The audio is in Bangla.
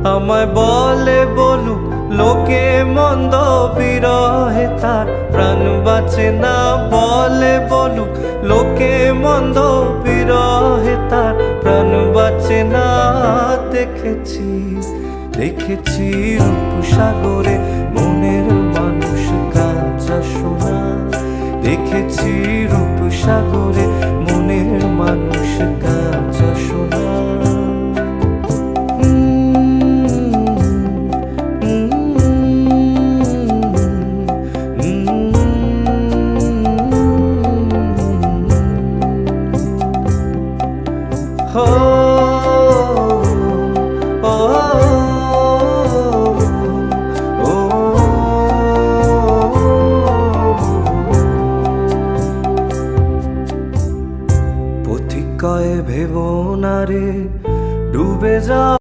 আমায় বলে বলুক লোকে মন্দ, বিরহে তার প্রাণ বাঁচে না। বলে বলুক লোকে মন্দ, বিরহে তার প্রাণ বাঁচে না। দেখেছি দেখেছি রূপসাগরে মনের মানুষ কাঁচা সোনা। দেখেছি রূপসাগরে মনের মানুষ কাঁচা